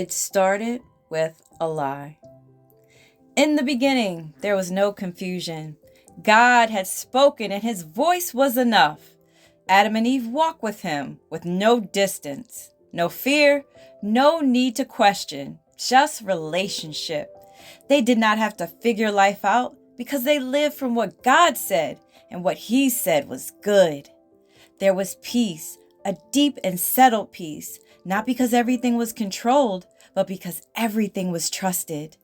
It started with a lie. In the beginning, there was no confusion. God had spoken, and his voice was enough. Adam and Eve walked with him with no distance, no fear, no need to question, just relationship. They did not have to figure life out because they lived from what God said, and what he said was good. There was peace, a deep and settled peace, not because everything was controlled, but because everything was trusted.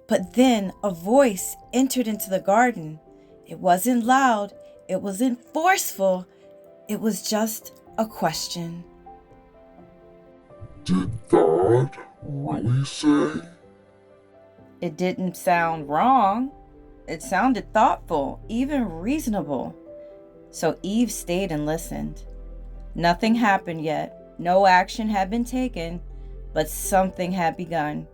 But then a voice entered into the garden. It wasn't loud, it wasn't forceful, it was just a question. Did God really say? It didn't sound wrong. It sounded thoughtful, even reasonable. So Eve stayed and listened. Nothing happened yet. No action had been taken, but something had begun.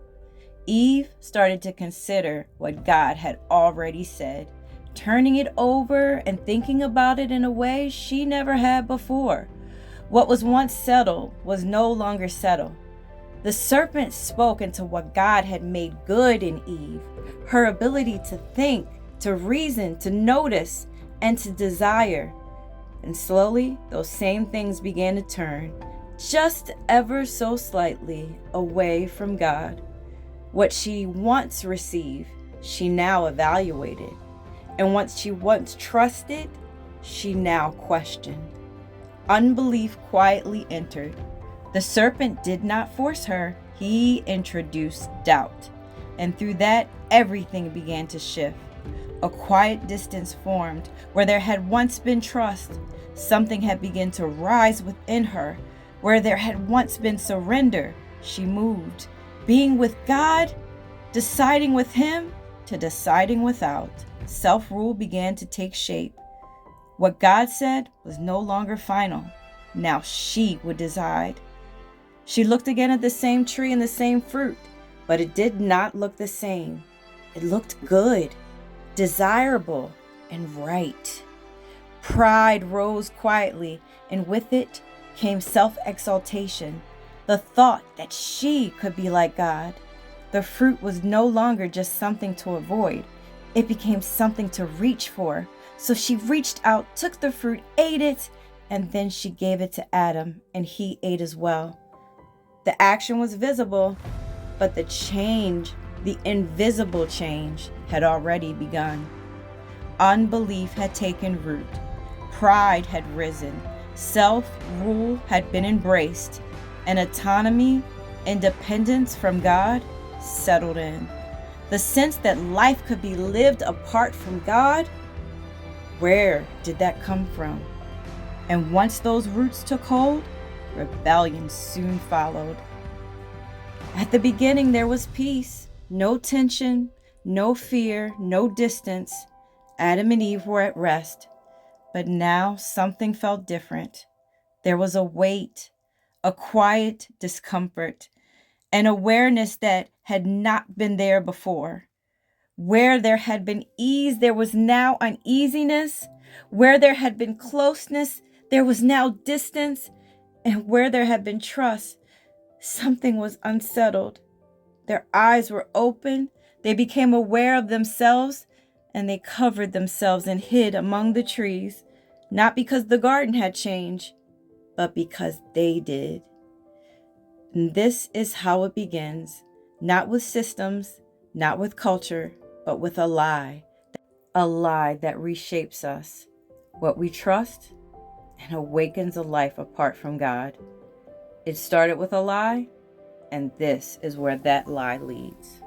Eve started to consider what God had already said, turning it over and thinking about it in a way she never had before. What was once settled was no longer settled. The serpent spoke into what God had made good in Eve, her ability to think, to reason, to notice, and to desire. And slowly, those same things began to turn, just ever so slightly, away from God. What she once received, she now evaluated. And what she once trusted, she now questioned. Unbelief quietly entered. The serpent did not force her, he introduced doubt. And through that, everything began to shift. A quiet distance formed where there had once been trust. Something had begun to rise within her. Where there had once been surrender, she moved. Being with God, deciding with him, to deciding without. Self-rule began to take shape. What God said was no longer final. Now she would decide. She looked again at the same tree and the same fruit, but it did not look the same. It looked good, desirable, and right. Pride rose quietly, and with it came self-exaltation, the thought that she could be like God. The fruit was no longer just something to avoid. It became something to reach for. So she reached out, took the fruit, ate it, and then she gave it to Adam, and he ate as well. The action was visible, but the change, the invisible change, had already begun. Unbelief had taken root. Pride had risen. Self-rule had been embraced. And autonomy, independence from God, settled in. The sense that life could be lived apart from God, where did that come from? And once those roots took hold, rebellion soon followed. At the beginning, there was peace, no tension, no fear, no distance. Adam and Eve were at rest. But now something felt different. There was a weight, a quiet discomfort, an awareness that had not been there before. Where there had been ease, there was now uneasiness. Where there had been closeness, there was now distance. And where there had been trust, something was unsettled. Their eyes were open. They became aware of themselves, and they covered themselves and hid among the trees, not because the garden had changed, but because they did. And this is how it begins, not with systems, not with culture, but with a lie that reshapes us, what we trust, and awakens a life apart from God. It started with a lie, and this is where that lie leads.